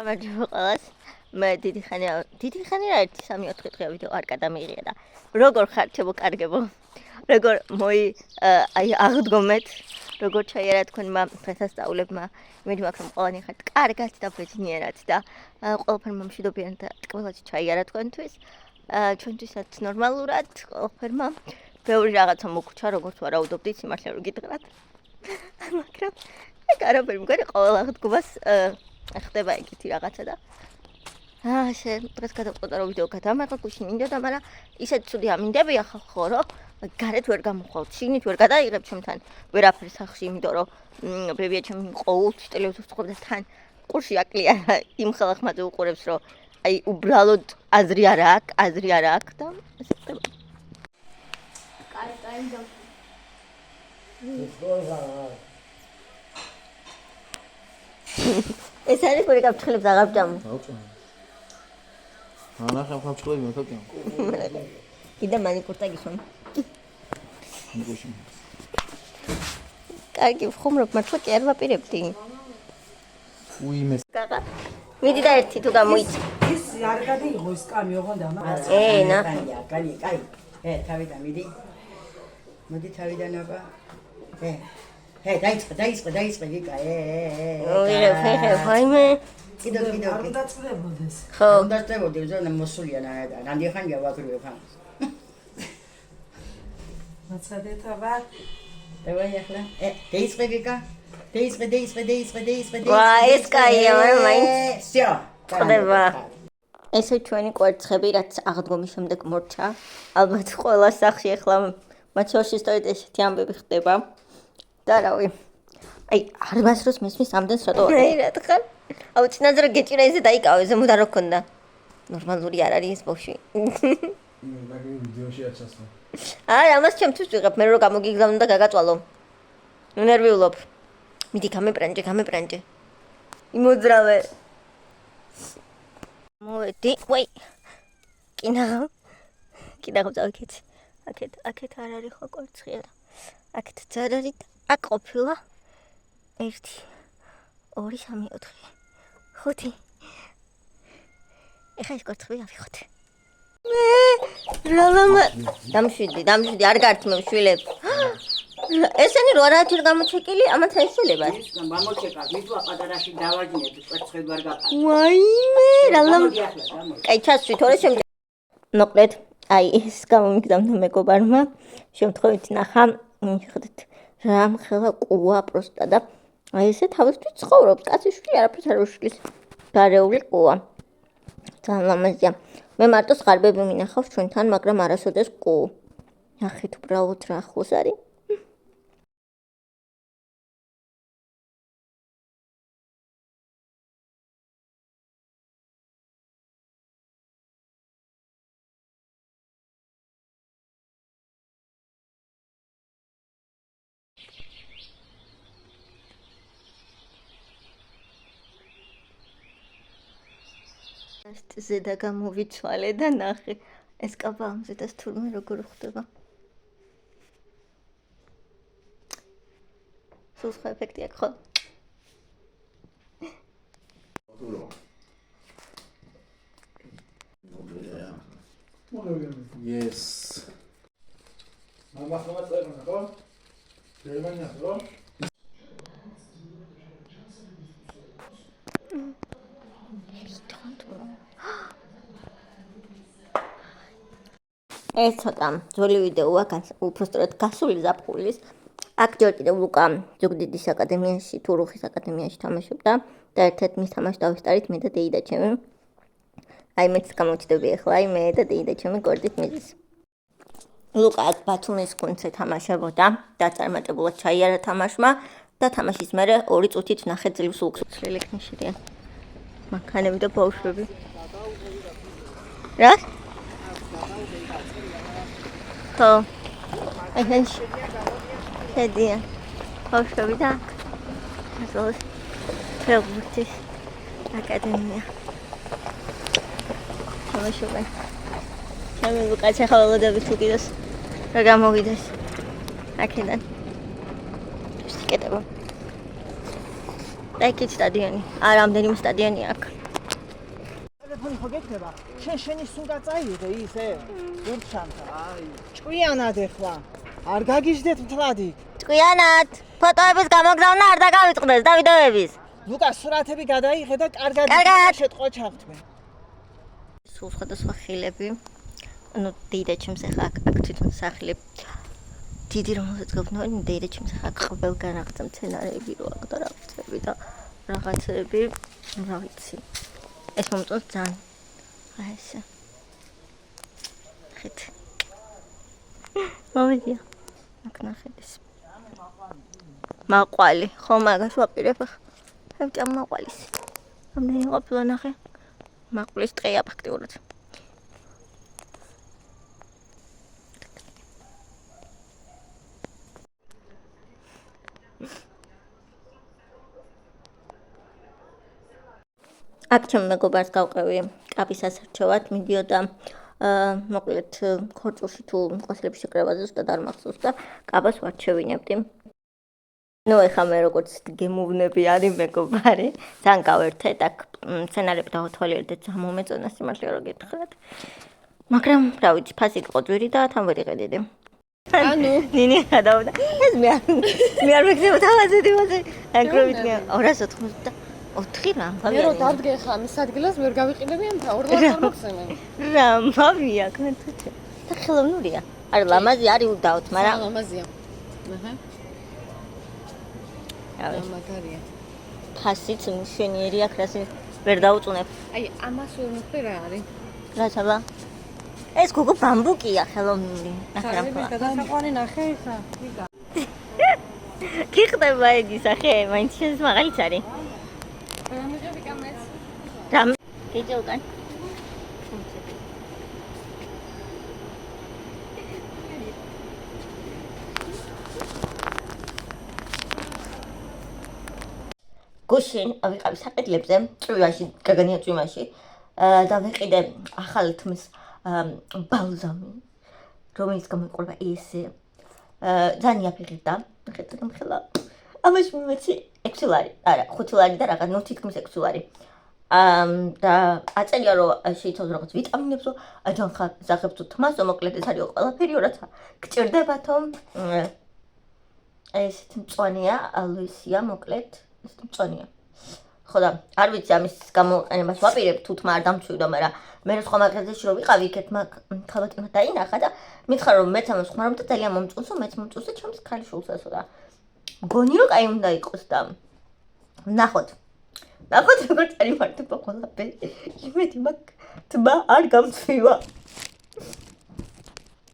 გამარჯობა ყველას. მე დიდი ხანი რა 1-3-4 დღე ვიდეო არ გადამიღია და როგორ ხარ ჩემო როგორ აი აღდგომეთ როგორ ჩაიარა თქვენმა დღესასწაულებმა იმედი მაქვს რომ ყველანი ხართ კარგად და ბედნიერად და ყველაფერმა მშვიდობიანად და ტკბილად ჩაიარა თქვენთვის ჩვენთვისაც ნორმალურად ყველაფერმა ბევრი რაღაცა მოგვრჩა როგორც ვარაუდობდით სიმართლე რომ გითხრათ მაგრამ ეგ არაფერი მგონი ყოველ აღდგომას ხდება ეგეთი რაღაცა და დღეს გადავყოთ რომ ვიდეო გადამაიღო გუშინ მინდოდა მაგრამ ისეთ ცუდი ამინდებია ხო რომ გარეთ ვერ გამოვხვალთ შიგნით ვერ გადაიღებ ჩემთან ვერაფერს სახში იმიტომ რომ ბებია ჩემი ყოველთვის ტელევიზორს ხედავდა თან ყურში აკლია იმ ხალხმაზე უყურებს რომ აი უბრალოდ აზრი არა აქვს და ეს ხდება კაი და ეს არის პური კაფჩხლებს აღარ ჯამ ანახა კაფჩხლები მეთქია კიდე მანიკურტა გისვამ გუშინ კარგი ხუმრობ მართლა კი არ ვაპირებდი უიმეს კაკა მიდი და ერთი თუ გამოიწი ის არ გადაიღო ის კამი ოღონდა მაგას კანი კაი თავიდან მიდი მოდი თავიდან აბა დაიწყე ვიკა ვაიმე კიდო არ დაწყდებოდეს ხო უნდა წდებოდი ზონა მოსულია რამდენი ხანია ვაკრიო ხან მაცადეთ აბა დავაი ახლა დაიწყე ვიკა დაიწყე ვა ეს კაია მაინც всё ხდება ესე ჩვენი კვერცხები რაც აღდგომის შემდეგ მორჩა ალბათ ყველა სახში ახლა მათ შორში სწორედ ესეთი ამბები ხდება და რავი აი არ მასროს მესმის ამდენს რატო რა თქვა აუცინაზე რომ გეჭირა ესე დაიკავე ზემოთ არ ქონდა ნორმალური არ არის ეს ბავშვი მაგ ვიდეოში აჩასო აი ამას ჩემთვის ვიღებ მე რომ გამოგიგზავნო და გაგაწვალო ნერვიულობ მიდი გამებრანჯე იმოძრავე მოვედი ვაი კინაღო წავიქეთ აქეთ არ არის ხო კვერცხი არა აქეთ ძარ არის და აქ ყოფილა 1 2 3 4 5 ეხა ის კვერცხები ავიღოთ რალამა დამშვიდი არ გართმევ შვილებს ესენი რო არა ჯერ გამოჩეკილი ამათ ეშველება გამოჩეკა მიდვა პატარაში დავაჯინეთ კვერცხები არ გაყავ ვაიმე რალამა აი ჩასვი თორე მოკლედ აი ეს გამომიგზავნა მეგობარმა შემთხვევით ნახა ხედეთ რამ ხელა ყუა პროსტა და აი ესე თავისთვის ცხოვრობს კაცი შვილი არაფერს არ უშლის გარეული ყუა თან ლამაზია მე მარტო სხარბები მინახავს ჩვენთან მაგრამ არასოდეს ყუ ნახეთ უბრალოდ რა ახლოს არის ზედა გამოვიცვალე და ნახე ეს კაბა ამ ზედას თურმე როგორ ხდება სულ სხვა ეფექტი აქვს ხო yes მამა ხომ წერნა ხო გერმანია ხო ეს ცოტა ძველი ვიდეოა უბრალოდ გასული ზაფხულის აქ ჯერ კიდევ ლუკა ზუგდიდის აკადემიაში თურუხის აკადემიაში თამაშობდა და ერთ-ერთ მის თამაშს დავისტარით მე და დეიდა ჩემი აი მეც გამოჩდები ახლა აი მე და დეიდა ჩემი გორდით მიზის ლუკა აქ ბათუმის გუნდზე თამაშებოდა და წარმატებულად ჩაიარა თამაშმა და თამაშის მერე 2 წუთით ნახე ძლივს უხსრელი ქნიშიდან მანქანები და ბავშვები რა ხო ეს შედია ბავშვები და ასოს ფეხბურთის აკადემია თამაშობენ ჩემი ლუკაც ახლა ველოდებით თუ კიდეს რა გამოვიდეს აქედან შეკეტება და იქით სტადიონი არ ამდენიმე სტადიონი აქვს თვითონ ხო გეკნება შენი სუნდა წაიღე ისე გურჩანთა აი ჭკვიანად ეხლა არ გაგიჟდეთ მთლადი ჭკვიანად ფოტოების გამოგზავნა არ დაგავიწყდეს და ვიდეოების ლუკა სურათები გადაიღე და კარგად შეტყვა ჩავთმე სულ სხვადასხვა ხილები ну დეიდაჩემს ახლა აქ თვითონ სახლი დიდი რომელსაც გავქნოდი დეიდაჩემს ახლა ყველგან რაღაცა მცენარეები რო აქ და რაღაცები და რაღაცები რა ვიცი ეს მომწონს ძალიან აი ესე ხეთ მომიდია აქ ნახეთ ეს მაყვალი ხო მაგას ვაპირებ ახლა ამ მაყვალის ამდენი ყოფილა ნახე მაყვალის ტყეა ფაქტიურად აქ ჩემ მეგობარს გავყევი კაპის ასარჩევად მიდიოდა მოკლედ ხორჭოში თუ ყვასლების შეკრებაზე ზუსტად არ მახსოვს და კაპას ვარჩევინებდი ну ეხა მე როგორც გემოვნები არის მეგობარი ძალიან გავერთეთ აქ სცენარები დავთვალიერდეთ ძალიან მომეწონა სიმართლე რომ გითხრათ მაგრამ რა ვიცი ფასი იყო ძვირი და თან ვერ იყედიდი ანუ ნინი გადავდა ეს მე არ მეგზევა თავაზე დიმაზე ანგროვით მე 280 4 რამბავი მე რო დავდგე ხა ამის ადგილას ვერ გავიყიდები ამ ორ მოხსენე რამბავი აქ მე თვითონ და ხელოვნურია არ ლამაზი არის უდაოთ მაგრამ ლამაზია აჰა მაგარია ფასიც მშვენიერი აქ რას ვერ დაუწუნებ აი ამას ვერ მოხდა რა არის რა საბა ეს გოგო ბამბუკია ხელოვნური ხარები გადასაყვანი ნახე ხა კი ხდება ეგ ისახე მაინც შენს მაგალითს არის რამეჯები კამეც რამ გეჯოგან გუშინ ავიყავი საყიდლებზე წვიმაში გაგანია წვიმაში და ვიყიდე ახალი თმის ბალზამი რომელიც გამოიყურება ესე ძალიან იაფიღდა ნახეთ ხელა ამაში მომეცი 6 ლარი არა 5 ლარი და რაღაც ნუ თითქმის 6 ლარი და აწერია რომ შეიცავს რაღაც ვიტამინებსო ძალიან ხაზახებს თუ თმასო მოკლედ ეს არის ყველაფერი რაცა გჭირდებათო ესეთი მწვანეა ალუისია მოკლედ ეს მწვანეა ხო და არ ვიცი ამის გამოყენებას ვაპირებ თუ თმა არ დამჩვიდო მაგრამ მე სხვა მაგაზინში რომ ვიყავი იქეთ მაგ ხალბატონად დაინახა და მითხარ რომ მეც ამას ხმარობ და ძალიან მომწონსო მეც მომწონსო ჩემს ქალიშვილსასო და მგონი რომ კაი უნდა იყოს და ნახოთ როგორ წარიმართება ყველაფერი იმედი მაგ თმა არ გამწვივა